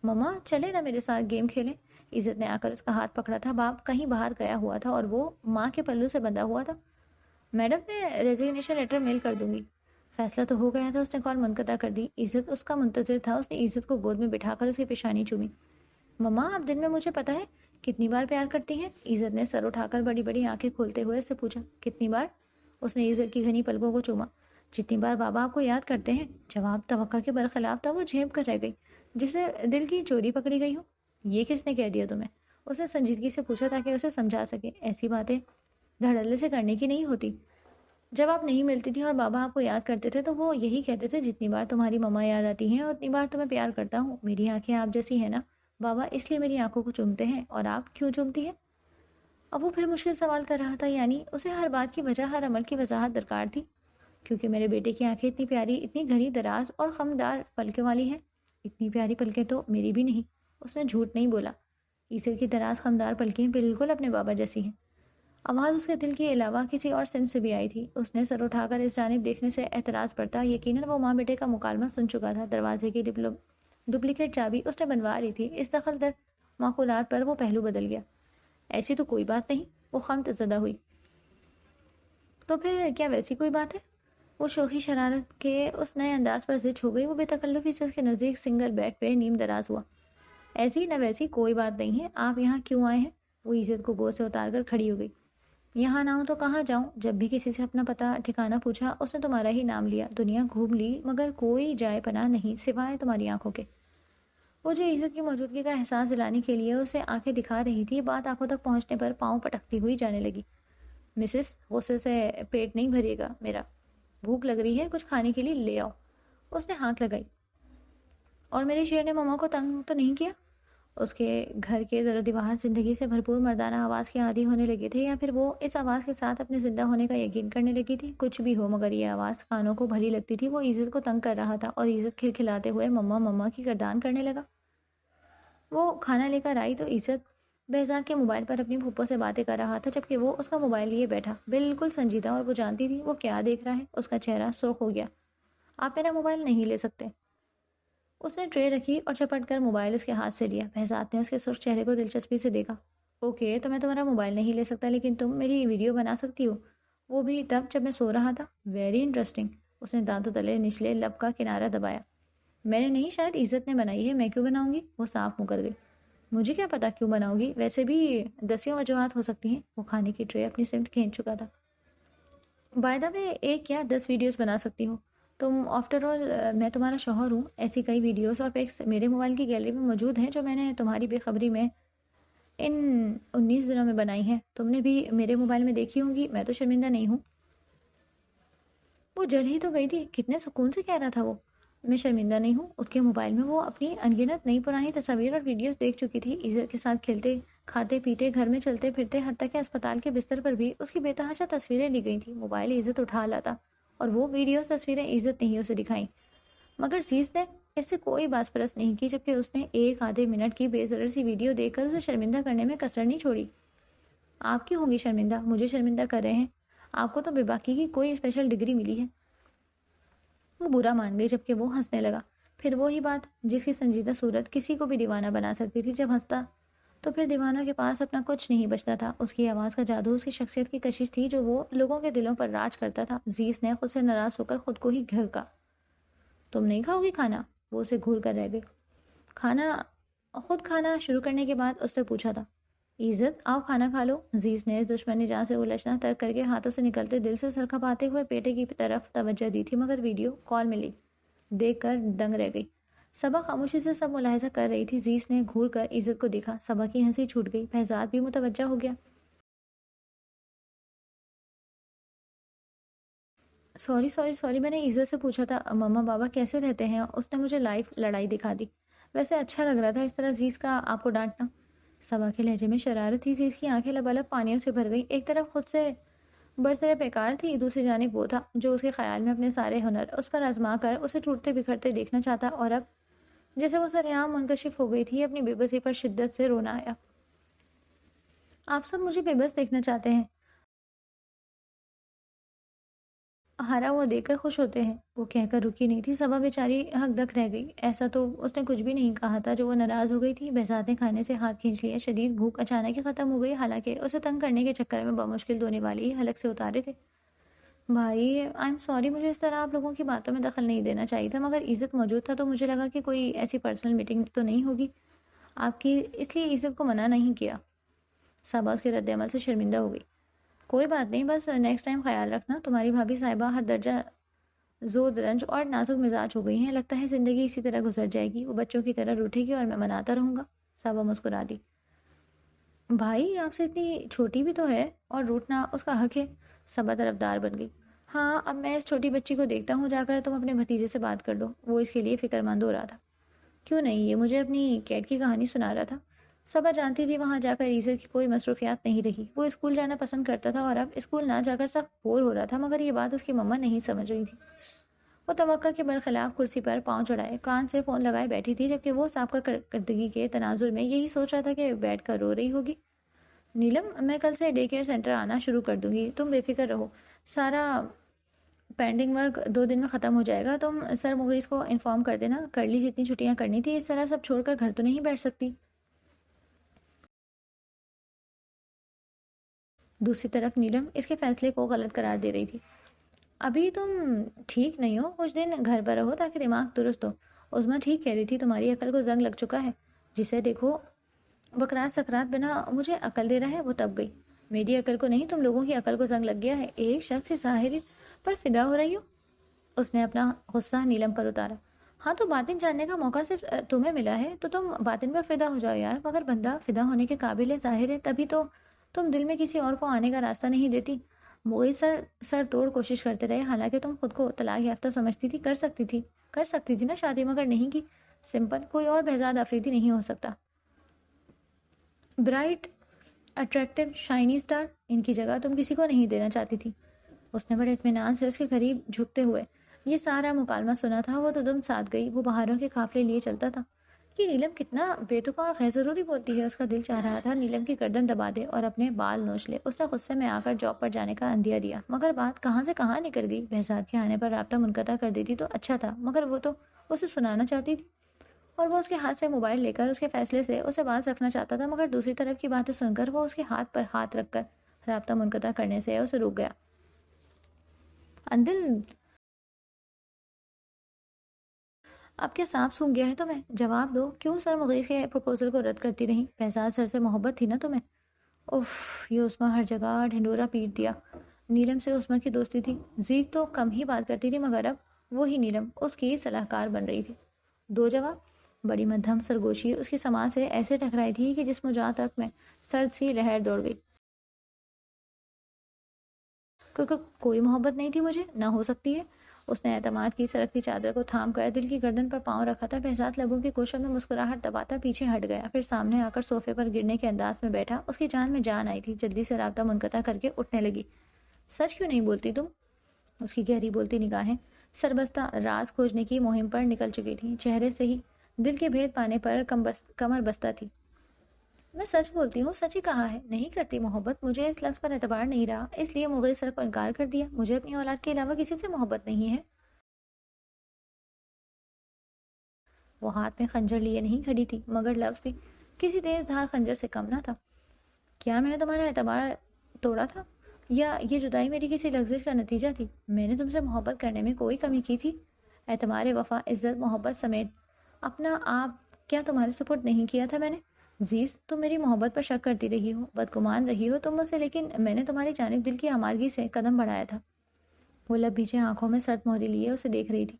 مما چلے نا میرے ساتھ گیم کھیلیں۔ عزت نے آ کر اس کا ہاتھ پکڑا تھا۔ باپ کہیں باہر گیا ہوا تھا اور وہ ماں کے پلو سے بندھا ہوا تھا۔ میڈم میں ریزگنیشن لیٹر میل کر دوں گی۔ فیصلہ تو ہو گیا تھا، اس نے کال منقطع کر دی۔ عزت اس کا منتظر تھا۔ اس نے عزت کو گود میں بٹھا کر اسے پیشانی چومی۔ مما آپ دن میں مجھے پتا ہے کتنی بار پیار کرتی ہیں؟ عزت نے سر اٹھا کر بڑی بڑی آنکھیں کھولتے ہوئے اس سے پوچھا۔ کتنی بار؟ اس نے عزت کی گھنی پلکوں کو چوما۔ جتنی بار بابا آپ کو یاد کرتے ہیں۔ جواب توقع کے برخلاف تھا۔ وہ جھیپ کر رہ گئی، جسے دل کی چوری پکڑی گئی ہو۔ یہ کس نے کہہ دیا تمہیں؟ اس نے سنجیدگی سے پوچھا تاکہ اسے سمجھا سکے ایسی باتیں دھڑلے سے کرنے کی نہیں ہوتی۔ جب آپ نہیں ملتی تھی اور بابا آپ کو یاد کرتے تھے تو وہ یہی کہتے تھے، جتنی بار تمہاری مما یاد آتی ہیں اتنی بار تمہیں پیار کرتا ہوں۔ میری آنکھیں آپ جیسی ہیں نا بابا، اس لیے میری آنکھوں کو چومتے ہیں۔ اور آپ کیوں چومتی ہیں؟ اب وہ پھر مشکل سوال کر رہا تھا، یعنی اسے ہر بات کی وجہ، ہر عمل کی وضاحت درکار تھی۔ کیونکہ میرے بیٹے کی آنکھیں اتنی پیاری، اتنی گھنی دراز اور خمدار پلکیں والی ہیں۔ اتنی پیاری پلکیں تو میری بھی نہیں۔ اس نے جھوٹ نہیں بولا۔ عزت کی دراز خمدار پلکیں بالکل اپنے بابا جیسی ہیں۔ آواز اس کے دل کے علاوہ کسی اور سمت سے بھی آئی تھی۔ اس نے سر اٹھا کر اس جانب دیکھنے سے اعتراض برتا۔ یقیناً وہ ماں بیٹے کا مکالمہ سن چکا تھا۔ دروازے کی ڈپلیکیٹ چابی اس نے بنوا لی تھی۔ اس دخل در معقولات پر وہ پہلو بدل گیا۔ ایسی تو کوئی بات نہیں، وہ خمت زدہ ہوئی۔ تو پھر کیا ویسی کوئی بات ہے؟ وہ شوخی شرارت کے اس نئے انداز پر زچ ہو گئی۔ وہ بے تکلفی سے اس کے نزدیک سنگل بیڈ پہ نیم دراز ہوا۔ ایسی نہ ویسی کوئی بات نہیں ہے۔ آپ یہاں کیوں آئے ہیں؟ وہ عزت کو گود سے اتار کر کھڑی ہو گئی۔ یہاں نہ ہوں تو کہاں جاؤں؟ جب بھی کسی سے اپنا پتہ ٹھکانہ پوچھا اس نے تمہارا ہی نام لیا۔ دنیا گھوم لی مگر کوئی جائے پناہ نہیں سوائے تمہاری آنکھوں کے۔ وہ جو عزت کی موجودگی کا احساس دلانے کے لیے اسے آنکھیں دکھا رہی تھی، بات آنکھوں تک پہنچنے پر پاؤں پٹکتی ہوئی جانے لگی۔ مسز، غصے سے پیٹ نہیں بھرے گا میرا، بھوک لگ رہی ہے، کچھ کھانے کے لیے لے آؤ۔ اس نے ہانک لگائی۔ اور میرے شیر نے مما کو تنگ تو نہیں کیا؟ اس کے گھر کے در و دیوار زندگی سے بھرپور مردانہ آواز کے عادی ہونے لگے تھے، یا پھر وہ اس آواز کے ساتھ اپنے زندہ ہونے کا یقین کرنے لگی تھی؟ کچھ بھی ہو مگر یہ آواز کانوں کو بھلی لگتی تھی۔ وہ عزت کو تنگ کر رہا تھا اور عزت کھلکھلاتے ہوئے مما مما کی گردان کرنے لگا۔ وہ کھانا لے کر آئی تو عزت بہزاد کے موبائل پر اپنی پھپھو سے باتیں کر رہا تھا، جبکہ وہ اس کا موبائل لیے بیٹھا بالکل سنجیدہ، اور وہ جانتی تھی وہ کیا دیکھ رہا ہے۔ اس کا چہرہ سرخ ہو گیا۔ آپ میرا موبائل نہیں لے سکتے۔ اس نے ٹرے رکھی اور چپٹ کر موبائل اس کے ہاتھ سے لیا۔ بہزاد نے اس کے سرخ چہرے کو دلچسپی سے دیکھا۔ اوکے، تو میں تمہارا موبائل نہیں لے سکتا، لیکن تم میری ویڈیو بنا سکتی ہو، وہ بھی تب جب میں سو رہا تھا۔ Very interesting. اس نے دانتوں تلے نچلے لب کا کنارہ دبایا۔ میں نے نہیں، شاید عزت نے بنائی ہے، میں کیوں بناؤں گی؟ وہ صاف مکر گئی۔ مجھے کیا پتا کیوں بناؤ گی، ویسے بھی دسیوں وجوہات ہو سکتی ہیں۔ وہ کھانے کی ٹرے اپنی سمت کھینچ چکا تھا۔ بائی دا وے، ایک یا 10 ویڈیوز بنا سکتی ہو تم، آفٹر آل میں تمہارا شوہر ہوں۔ ایسی کئی ویڈیوز اور پکس میرے موبائل کی گیلری میں موجود ہیں جو میں نے تمہاری بے خبری میں ان 19 دنوں میں بنائی ہیں۔ تم نے بھی میرے موبائل میں دیکھی ہوں گی، میں تو شرمندہ نہیں ہوں۔ وہ جل ہی تو گئی تھی، کتنے سکون سے کہہ رہا تھا وہ، میں شرمندہ نہیں ہوں۔ اس کے موبائل میں وہ اپنی انگنت نئی پرانی تصاویر اور ویڈیوز دیکھ چکی تھی، عزت کے ساتھ کھیلتے کھاتے پیتے، گھر میں چلتے پھرتے، حتیٰ کہ اسپتال کے بستر پر بھی اس کی بے تحاشا تصویریں لی گئی تھیں۔ موبائل عزت اٹھا لاتا اور وہ ویڈیوز تصویریں عزت نہیں اسے دکھائیں، مگر عزیز نے اس سے کوئی باس پرس نہیں کی، جبکہ اس نے ایک آدھے منٹ کی بے ضرر سی ویڈیو دیکھ کر اسے شرمندہ کرنے میں کسر نہیں چھوڑی۔ آپ کیوں ہوں گی شرمندہ؟ مجھے شرمندہ کر رہے ہیں؟ آپ کو تو بے باکی کی کوئی اسپیشل ڈگری ملی ہے۔ وہ برا مان گئی، جبکہ وہ ہنسنے لگا۔ پھر وہی بات جس کی سنجیدہ صورت کسی کو بھی دیوانہ بنا سکتی تھی، جب ہنستا تو پھر دیوانہ کے پاس اپنا کچھ نہیں بچتا تھا۔ اس کی آواز کا جادو اس کی شخصیت کی کشش تھی، جو وہ لوگوں کے دلوں پر راج کرتا تھا۔ زیس نے خود سے ناراض ہو کر خود کو ہی گھر کا۔ تم نہیں کھاؤ گی کھانا؟ وہ اسے گھور کر رہ گئی۔ خود کھانا شروع کرنے کے بعد اس سے پوچھا تھا، عزت آؤ کھانا کھا لو۔ زیس نے دشمنی جان سے الجھنا ترک کر کے ہاتھوں سے نکلتے دل سے سر کھپاتے ہوئے بیٹے کی طرف توجہ دی تھی، مگر ویڈیو کال ملی دیکھ کر دنگ رہ گئی۔ صبا خاموشی سے سب ملاحظہ کر رہی تھی۔ زیس نے گھور کر عزت کو دیکھا۔ صبا کی ہنسی چھوٹ گئی۔ بہزاد بھی متوجہ ہو گیا۔ سوری، میں نے عزت سے پوچھا تھا مما بابا کیسے رہتے ہیں، اس نے مجھے لائف لڑائی دکھا دی۔ ویسے اچھا لگ رہا تھا اس طرح زیس کا آپ کو ڈانٹنا۔ صبا کے لہجے میں شرارت تھی۔ زیس کی آنکھیں لبالب پانیوں سے بھر گئی۔ ایک طرف خود سے برسر پیکار تھی، دوسری جانب وہ تھا جو اس کے خیال میں اپنے سارے ہنر اس پر آزما کر اسے ٹوٹتے بکھرتے دیکھنا چاہتا، اور اب جیسے وہ سرعام منکشف ہو گئی تھی، اپنی بے بسی پر شدت سے رونا آیا۔ آپ سب مجھے بے بس دیکھنا چاہتے ہیں، ہارا وہ دیکھ کر خوش ہوتے ہیں، وہ کہہ کر رکی نہیں تھی۔ صبا بیچاری حق دک رہ گئی، ایسا تو اس نے کچھ بھی نہیں کہا تھا جو وہ ناراض ہو گئی تھی۔ بہزاد نے کھانے سے ہاتھ کھینچ لیا، شدید بھوک اچانک ہی ختم ہو گئی، حالانکہ اسے تنگ کرنے کے چکر میں بمشکل دھونے والی ہی حلق سے اتارے تھے۔ بھائی آئی ایم سوری، مجھے اس طرح آپ لوگوں کی باتوں میں دخل نہیں دینا چاہیے تھا، مگر عزت موجود تھا تو مجھے لگا کہ کوئی ایسی پرسنل میٹنگ تو نہیں ہوگی آپ کی، اس لیے عزت کو منع نہیں کیا۔ صاحبہ اس کے رد عمل سے شرمندہ ہو گئی۔ کوئی بات نہیں، بس نیکسٹ ٹائم خیال رکھنا۔ تمہاری بھابھی صاحبہ حد درجہ زود رنج اور نازک مزاج ہو گئی ہیں، لگتا ہے زندگی اسی طرح گزر جائے گی، وہ بچوں کی طرح روٹھے گی اور میں مناتا رہوں گا۔ صاحبہ مسکرا دی۔ بھائی آپ سے اتنی چھوٹی بھی تو ہے، اور روٹنا اس کا حق ہے۔ صبا طرفدار بن گئی۔ ہاں اب میں اس چھوٹی بچی کو دیکھتا ہوں، جا کر تم اپنے بھتیجے سے بات کر لو، وہ اس کے لیے فکر مند ہو رہا تھا۔ کیوں نہیں، یہ مجھے اپنی کیٹ کی کہانی سنا رہا تھا۔ صبا جانتی تھی وہاں جا کر عزت کی کوئی مصروفیات نہیں رہی، وہ اسکول جانا پسند کرتا تھا اور اب اسکول نہ جا کر سخت بور ہو رہا تھا، مگر یہ بات اس کی مما نہیں سمجھ رہی تھی۔ وہ توقع کے برخلاف کرسی پر پاؤں چڑھائے کان سے فون لگائے بیٹھی تھی، جبکہ وہ سابقہ کردگی کے تناظر میں یہی سوچ رہا تھا کہ بیٹھ کر رو رہی ہوگی۔ نیلم، میں کل سے ڈے کیئر سینٹر آنا شروع کر دوں گی، تم بے فکر رہو، سارا پینڈنگ ورک 2 دن میں ختم ہو جائے گا۔ تم سر مغیث کو انفارم کر دینا، کر لی جتنی چھٹیاں کرنی تھی، اس طرح سب چھوڑ کر گھر تو نہیں بیٹھ سکتی۔ دوسری طرف نیلم اس کے فیصلے کو غلط قرار دے رہی تھی۔ ابھی تم ٹھیک نہیں ہو، کچھ دن گھر پر رہو تاکہ دماغ درست ہو۔ عظمیٰ ٹھیک کہہ رہی تھی، تمہاری عقل کو زنگ لگ چکا ہے، جسے دیکھو بکرات سکرات بنا مجھے عقل دے رہا ہے، وہ تب گئی۔ میری عقل کو نہیں، تم لوگوں کی عقل کو زنگ لگ گیا ہے، ایک شخص ظاہر پر فدا ہو رہی ہو۔ اس نے اپنا غصہ نیلم پر اتارا۔ ہاں تو باطن جاننے کا موقع صرف تمہیں ملا ہے تو تم باطن پر فدا ہو جاؤ یار، مگر بندہ فدا ہونے کے قابل ہے، ظاہر ہے، تبھی تو تم دل میں کسی اور کو آنے کا راستہ نہیں دیتی۔ مغی سر توڑ کوشش کرتے رہے، حالانکہ تم خود کو طلاق یافتہ سمجھتی تھی، کر سکتی تھی نا شادی، مگر نہیں کی۔ سمپل، کوئی اور بہزاد آفریدی نہیں ہو سکتا۔ برائٹ، اٹریکٹیو، شائنی سٹار، ان کی جگہ تم کسی کو نہیں دینا چاہتی تھی۔ اس نے بڑے اطمینان سے اس کے قریب جھکتے ہوئے یہ سارا مکالمہ سنا تھا۔ وہ تو دم ساتھ گئی، وہ بہاروں کے قافلے لیے چلتا تھا۔ یہ نیلم کتنا بے تکا اور غیر ضروری بولتی ہے۔ اس کا دل چاہ رہا تھا نیلم کی گردن دبا دے اور اپنے بال نوچ لے۔ اس نے غصے میں آ کر جاب پر جانے کا عندیہ دیا، مگر بات کہاں سے کہاں نکل گئی۔ بہزاد کے آنے پر رابطہ منقطع کر دیتی تو اچھا تھا، مگر وہ تو اسے سنانا چاہتی تھی، اور وہ اس کے ہاتھ سے موبائل لے کر اس کے فیصلے سے اسے باز رکھنا چاہتا تھا، مگر دوسری طرف کی باتیں سن کر وہ اس کے ہاتھ پر ہاتھ رکھ کر رابطہ منقطع کرنے سے اسے روک گیا۔ اندل، اب کیا سانپ سونگھ گیا ہے تمہیں؟ جواب دو، کیوں سر مغیث کے پروپوزل کو رد کرتی رہی؟ بہزاد سر سے محبت تھی نا تمہیں؟ اف، یہ عثمہ ہر جگہ ڈھنڈورا پیٹ دیا۔ نیلم سے عثمہ کی دوستی تھی، زیز تو کم ہی بات کرتی تھی، مگر اب وہی نیلم اس کی صلاح کار بن رہی تھی۔ دو جواب۔ بڑی مدھم سرگوشی اس کی سماعت سے ایسے ٹکرائی تھی کہ جسم و جاں تک میں سرد سی لہر دوڑ گئی۔ کیونکہ کوئی محبت نہیں تھی مجھے، نہ ہو سکتی ہے۔ اس نے اعتماد کی سرکتی چادر کو تھام کر دل کی گردن پر پاؤں رکھا تھا۔ بہزاد لبوں کی کوشوں میں مسکراہٹ دباتا پیچھے ہٹ گیا، پھر سامنے آ کر صوفے پر گرنے کے انداز میں بیٹھا۔ اس کی جان میں جان آئی تھی، جلدی سے رابطہ منقطع کر کے اٹھنے لگی۔ سچ کیوں نہیں بولتی تم؟ اس کی گہری بولتی نگاہیں سربستہ راز کھوجنے کی مہم پر نکل چکی تھیں، چہرے سے ہی دل کے بھید پانے پر کمر بستہ تھی۔ میں سچ بولتی ہوں، سچ ہی کہا ہے، نہیں کرتی محبت، مجھے اس لفظ پر اعتبار نہیں رہا، اس لیے مغیث سر کو انکار کر دیا۔ مجھے اپنی اولاد کے علاوہ کسی سے محبت نہیں ہے۔ وہ ہاتھ میں خنجر لیے نہیں کھڑی تھی، مگر لفظ بھی کسی تیز دھار خنجر سے کم نہ تھا۔ کیا میں نے تمہارا اعتبار توڑا تھا، یا یہ جدائی میری کسی لغزش کا نتیجہ تھی؟ میں نے تم سے محبت کرنے میں کوئی کمی کی تھی؟ اعتبار، وفا، عزت، محبت سمیت اپنا آپ کیا تمہارے سپرد نہیں کیا تھا میں نے؟ عزیز، تم میری محبت پر شک کرتی رہی ہو، بدگمان رہی ہو تم مجھ سے، لیکن میں نے تمہاری جانب دل کی آمادگی سے قدم بڑھایا تھا۔ وہ لب بھیجے آنکھوں میں سرد مہری لیے اسے دیکھ رہی تھی۔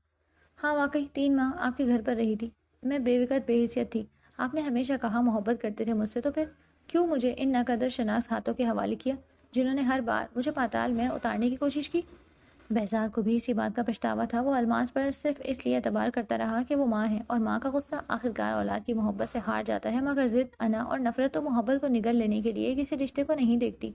ہاں واقعی 3 ماہ آپ کے گھر پر رہی تھی، میں بے وقت بے حیثیت تھی، آپ نے ہمیشہ کہا محبت کرتے تھے مجھ سے، تو پھر کیوں مجھے ان ناقدر شناس ہاتھوں کے حوالے کیا جنہوں نے ہر بار مجھے پاتال میں اتارنے کی کوشش کی؟ بہزاد کو بھی اسی بات کا پچھتاوا تھا۔ وہ الماس پر صرف اس لیے اعتبار کرتا رہا کہ وہ ماں ہے، اور ماں کا غصہ آخرکار اولاد کی محبت سے ہار جاتا ہے، مگر ضد، انا اور نفرت تو محبت کو نگل لینے کے لیے کسی رشتے کو نہیں دیکھتی۔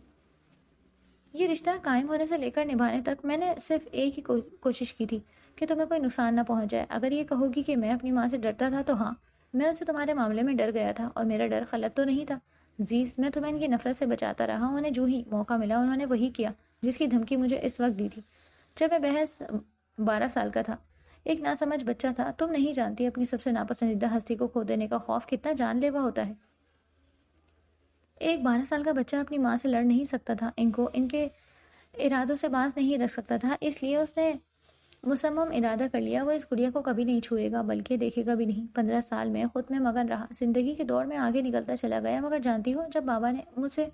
یہ رشتہ قائم ہونے سے لے کر نبھانے تک میں نے صرف ایک ہی کوشش کی تھی کہ تمہیں کوئی نقصان نہ پہنچ جائے۔ اگر یہ کہو گی کہ میں اپنی ماں سے ڈرتا تھا تو ہاں، میں ان سے تمہارے معاملے میں ڈر گیا تھا، اور میرا ڈر غلط تو نہیں تھا۔ عزیز، میں تمہیں ان کی نفرت سے بچاتا رہا، انہیں جو ہی موقع ملا انہوں نے وہی کیا جس کی دھمکی مجھے اس وقت دی تھی۔ جب میں بحث 12 سال کا تھا، ایک ناسمجھ بچہ تھا۔ تم نہیں جانتی اپنی سب سے ناپسندیدہ ہستی کو کھو دینے کا خوف کتنا جان لیوا ہوتا ہے۔ ایک 12 سال کا بچہ اپنی ماں سے لڑ نہیں سکتا تھا، ان کے ارادوں سے باز نہیں رکھ سکتا تھا، اس لیے اس نے مصمم ارادہ کر لیا وہ اس گڑیا کو کبھی نہیں چھوئے گا، بلکہ دیکھے گا بھی نہیں۔ 15 سال میں خود میں مگن رہا، زندگی کی دوڑ میں آگے نکلتا چلا گیا، مگر جانتی ہو جب بابا نے مجھ سے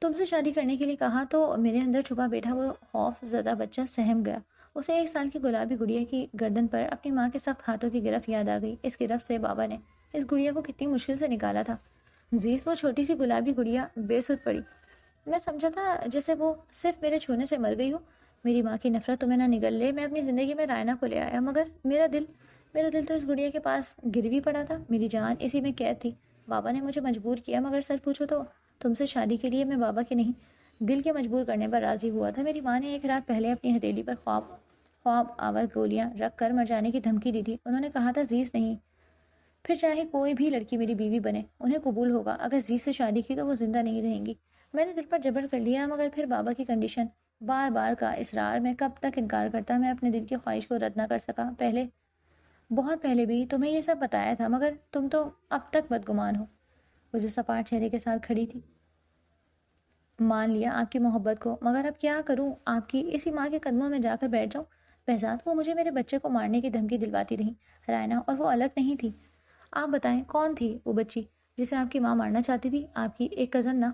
تم سے شادی کرنے کے لیے کہا تو میرے اندر چھپا بیٹھا وہ خوف زدہ بچہ سہم گیا۔ اسے 1 سال کی گلابی گڑیا کی گردن پر اپنی ماں کے سخت ہاتھوں کی گرفت یاد آ گئی۔ اس گرفت سے بابا نے اس گڑیا کو کتنی مشکل سے نکالا تھا۔ زیز، وہ چھوٹی سی گلابی گڑیا بے سدھ پڑی۔ میں سمجھا تھا جیسے وہ صرف میرے چھونے سے مر گئی ہو۔ میری ماں کی نفرت تمہیں نہ نگل لے، میں اپنی زندگی میں رائنا کو لے آیا، مگر میرا دل تو اس گڑیا کے پاس گروی پڑا تھا، میری جان اسی میں قید تھی۔ بابا نے مجھے مجبور کیا، مگر سچ پوچھو تو تم سے شادی کے لیے میں بابا کے نہیں، دل کے مجبور کرنے پر راضی ہوا تھا۔ میری ماں نے 1 رات پہلے اپنی ہتھیلی پر خواب آور گولیاں رکھ کر مر جانے کی دھمکی دی تھی۔ انہوں نے کہا تھا زیز نہیں، پھر چاہے کوئی بھی لڑکی میری بیوی بنے انہیں قبول ہوگا، اگر زیز سے شادی کی تو وہ زندہ نہیں رہیں گی۔ میں نے دل پر جبر کر لیا، مگر پھر بابا کی کنڈیشن، بار بار کا اصرار، میں کب تک انکار کرتا۔ میں اپنے دل کی خواہش کو رد نہ کر سکا۔ بہت پہلے بھی تمہیں یہ سب بتایا تھا، مگر تم تو اب تک بدگمان ہو۔ وہ جو سپاٹ چہرے کے ساتھ کھڑی تھی، مان لیا آپ کی محبت کو، مگر اب کیا کروں؟ آپ کی اسی ماں کے قدموں میں جا کر بیٹھ جاؤں؟ بہزاد، وہ مجھے میرے بچے کو مارنے کی دھمکی دلواتی رہی رائنا، اور وہ الگ نہیں تھی۔ آپ بتائیں کون تھی وہ بچی جسے آپ کی ماں مارنا چاہتی تھی؟ آپ کی ایک کزن نا؟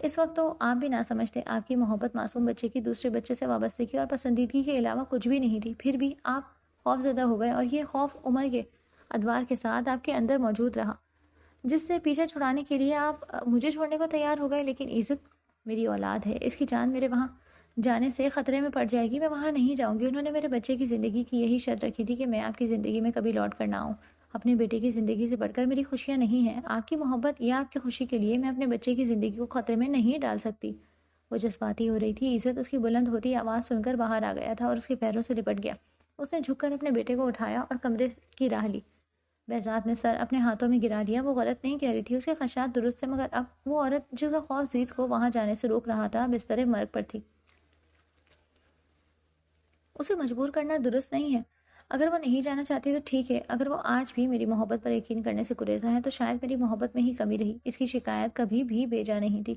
اس وقت تو آپ بھی نہ سمجھتے، آپ کی محبت معصوم بچے کی دوسرے بچے سے وابستگی اور پسندیدگی کے علاوہ کچھ بھی نہیں تھی۔ پھر بھی آپ خوف زدہ ہو گئے، اور یہ خوف عمر کے ادوار کے ساتھ آپ کے اندر موجود رہا، جس سے پیچھا چھڑانے کے لیے آپ مجھے چھوڑنے کو تیار ہو گئے۔ لیکن عزت میری اولاد ہے، اس کی جان میرے وہاں جانے سے خطرے میں پڑ جائے گی، میں وہاں نہیں جاؤں گی۔ انہوں نے میرے بچے کی زندگی کی یہی شرط رکھی تھی کہ میں آپ کی زندگی میں کبھی لوٹ کر نہ آؤں۔ اپنے بیٹے کی زندگی سے بڑھ کر میری خوشیاں نہیں ہیں۔ آپ کی محبت یا آپ کی خوشی کے لیے میں اپنے بچے کی زندگی کو خطرے میں نہیں ڈال سکتی۔ وہ جذباتی ہو رہی تھی۔ عزت اس کی بلند ہوتی آواز سن کر باہر آ گیا تھا اور اس کے پیروں سے لپٹ گیا۔ اس نے جھک کر اپنے بیٹے کو اٹھایا اور کمرے کی راہ لی۔ بہزاد نے سر اپنے ہاتھوں میں گرا لیا۔ وہ غلط نہیں کہہ رہی تھی، اس کے خدشات درست تھے، مگر اب وہ عورت جس کا خوف زیز کو وہاں جانے سے روک رہا تھا بستر مرگ پر تھی۔ اسے مجبور کرنا درست نہیں ہے۔ اگر وہ نہیں جانا چاہتی تو ٹھیک ہے، اگر وہ آج بھی میری محبت پر یقین کرنے سے گریزاں ہے تو شاید میری محبت میں ہی کمی رہی۔ اس کی شکایت کبھی بھی بیجا نہیں تھی۔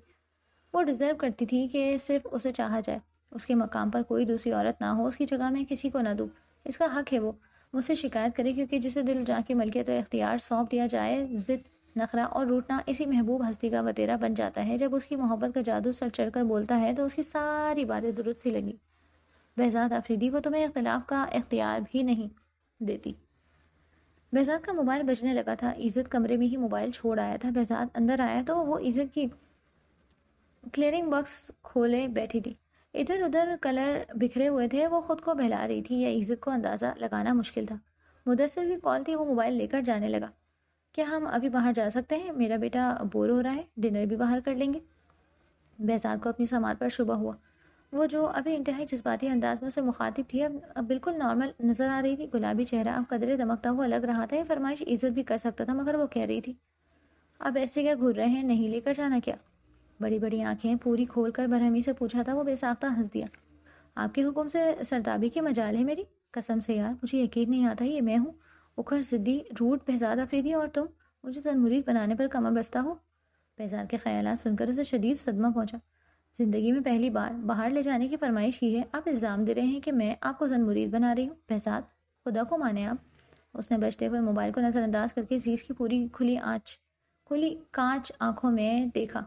وہ ڈیزرو کرتی تھی کہ صرف اسے چاہا جائے، اس کے مقام پر کوئی دوسری عورت نہ ہو، اس کی جگہ میں کسی کو نہ دوں۔ اس کا حق ہے وہ مجھ سے شکایت کرے، کیونکہ جسے دل جان کی ملکیت و اختیار سونپ دیا جائے، ضد، نخرہ اور روٹنا اسی محبوب ہستی کا وتیرہ بن جاتا ہے۔ جب اس کی محبت کا جادو سر چڑھ کر بولتا ہے تو اس کی ساری باتیں درست ہی لگی۔ بہزاد آفریدی، وہ تمہیں اختلاف کا اختیار بھی نہیں دیتی۔ بہزاد کا موبائل بجنے لگا تھا۔ عزت کمرے میں ہی موبائل چھوڑ آیا تھا۔ بہزاد اندر آیا تو وہ عزت کی کلیئرنگ باکس کھولے بیٹھی تھی۔ ادھر ادھر کلر بکھرے ہوئے تھے۔ وہ خود کو بہلا رہی تھی یا عزت کو اندازہ لگانا مشکل تھا۔ مدثر کی کال تھی۔ وہ موبائل لے کر جانے لگا۔ کیا ہم ابھی باہر جا سکتے ہیں؟ میرا بیٹا بور ہو رہا ہے، ڈنر بھی باہر کر لیں گے۔ بہزاد کو اپنی سماعت پر شبہ ہوا۔ وہ جو ابھی انتہائی جذباتی انداز میں اسے مخاطب تھی اب بالکل نارمل نظر آ رہی تھی۔ گلابی چہرہ اب قدرے دمکتا ہوا لگ رہا تھا۔ یہ فرمائش عزت بھی کر سکتا تھا، مگر وہ کہہ رہی تھی اب ایسے کیا گھر رہے ہیں، نہیں لے کر جانا کیا؟ بڑی بڑی آنکھیں پوری کھول کر برہمی سے پوچھا تھا۔ وہ بے ساختہ ہنس دیا۔ آپ کے حکم سے سرتابی کی مجال ہے میری؟ قسم سے یار مجھے یقین نہیں آتا یہ میں ہوں، اکھڑ ضدی روٹ بہزاد آفریدی، اور تم مجھے زن مرید بنانے پر کمر بستہ ہو۔ بہزاد کے خیالات سن کر اسے شدید صدمہ پہنچا۔ زندگی میں پہلی بار باہر لے جانے کی فرمائش کی ہے، آپ الزام دے رہے ہیں کہ میں آپ کو زن مرید بنا رہی ہوں؟ بہزاد، خدا کو مانے آپ۔ اس نے بجتے ہوئے موبائل کو نظر انداز کر کے عزیز کی پوری کھلی کانچ آنکھوں میں دیکھا۔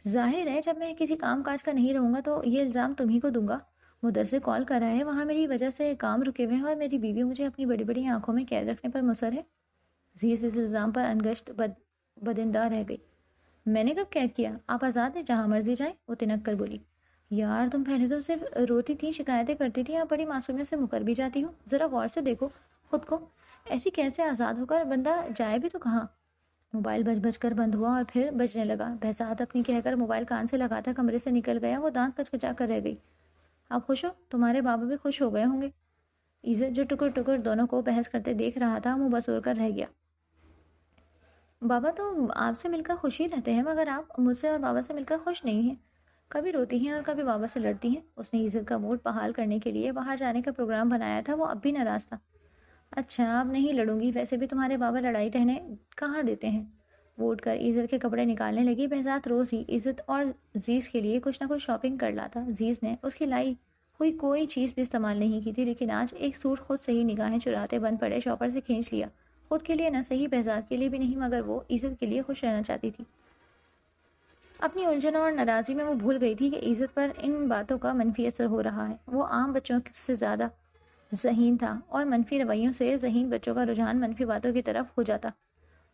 ظاہر ہے جب میں کسی کام کاج کا نہیں رہوں گا تو یہ الزام تم ہی کو دوں گا۔ مدثر کال کر رہا ہے، وہاں میری وجہ سے کام رکے ہوئے ہیں اور میری بیوی مجھے اپنی بڑی بڑی آنکھوں میں قید رکھنے پر مصر ہے۔ عزیز اس الزام پر انگشت بدندہ رہ گئی۔ میں نے کب قید کیا؟ آپ آزاد ہیں، جہاں مرضی جائیں، وہ تنک کر بولی۔ یار تم پہلے تو صرف روتی تھی، شکایتیں کرتی تھی، آپ بڑی معصومیت سے مکر بھی جاتی ہو۔ ذرا غور سے دیکھو خود کو، ایسی کیسے آزاد ہو کر بندہ جائے بھی تو کہاں؟ موبائل بج کر بند ہوا اور پھر بجنے لگا۔ بہزاد اپنی کہہ کر موبائل کان سے لگاتا کمرے سے نکل گیا۔ وہ دانت کچکچا کر رہ گئی۔ آپ خوش ہو؟ تمہارے بابا بھی خوش ہو گئے ہوں گے۔ عزت جو ٹکر دونوں کو بحث کرتے دیکھ رہا تھا منہ بسور کر رہ گیا۔ بابا تو آپ سے مل کر خوش ہی رہتے ہیں، مگر آپ مجھ سے اور بابا سے مل کر خوش نہیں ہیں۔ کبھی روتی ہیں اور کبھی بابا سے لڑتی ہیں۔ اس نے عزت کا موڈ بحال کرنے کے لیے باہر جانے کا پروگرام بنایا تھا، وہ اب بھی ناراض تھا۔ اچھا اب نہیں لڑوں گی، ویسے بھی تمہارے بابا لڑائی رہنے کہاں دیتے ہیں۔ وہ اٹھ کر عزت کے کپڑے نکالنے لگی۔ بہزاد روز ہی عزت اور عزیز کے لیے کچھ نہ کچھ شاپنگ کر لاتا۔ عزیز نے اس کی لائی ہوئی کوئی چیز بھی استعمال نہیں کی تھی، لیکن آج ایک سوٹ خود سے ہی نگاہیں چراتے بن پڑے شاپر سے کھینچ لیا۔ خود کے لیے نہ صحیح، بہزاد کے لیے بھی نہیں، مگر وہ عزت کے لیے خوش رہنا چاہتی تھی۔ اپنی الجھن اور ناراضی میں وہ بھول گئی تھی کہ عزت پر ان باتوں کا منفی اثر ہو رہا ہے۔ وہ عام بچوں سے زیادہ ذہین تھا اور منفی رویوں سے ذہین بچوں کا رجحان منفی باتوں کی طرف ہو جاتا۔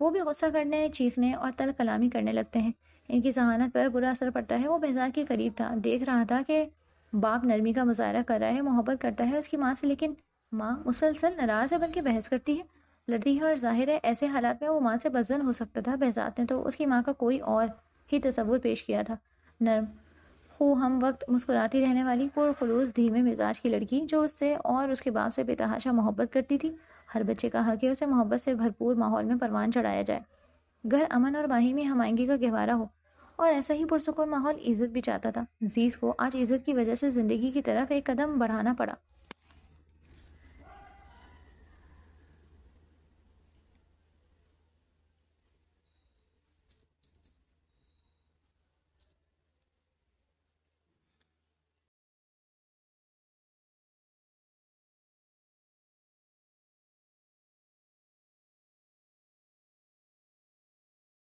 وہ بھی غصہ کرنے، چیخنے اور تلخ کلامی کرنے لگتے ہیں۔ ان کی ذہانت پر برا اثر پڑتا ہے۔ وہ بہزاد کے قریب تھا، دیکھ رہا تھا کہ باپ نرمی کا مظاہرہ کر رہا ہے، محبت کرتا ہے اس کی ماں سے، لیکن ماں مسلسل ناراض ہے، بلکہ بحث کرتی ہے، لڑتی ہے، اور ظاہر ہے ایسے حالات میں وہ ماں سے بدظن ہو سکتا تھا۔ بہزاد نے تو اس کی ماں کا کوئی اور ہی تصور پیش کیا تھا، نرم، خو ہم وقت مسکراتی رہنے والی، پرخلوص دھیمے مزاج کی لڑکی جو اس سے اور اس کے باپ سے بے تحاشا محبت کرتی تھی۔ ہر بچے کا حق ہے اسے محبت سے بھرپور ماحول میں پروان چڑھایا جائے، گھر امن اور باہمی ہم آہنگی کا گہوارہ ہو، اور ایسا ہی پرسکون ماحول عزت بھی چاہتا تھا۔ عزیز کو آج عزت کی وجہ سے زندگی کی طرف ایک قدم بڑھانا پڑا۔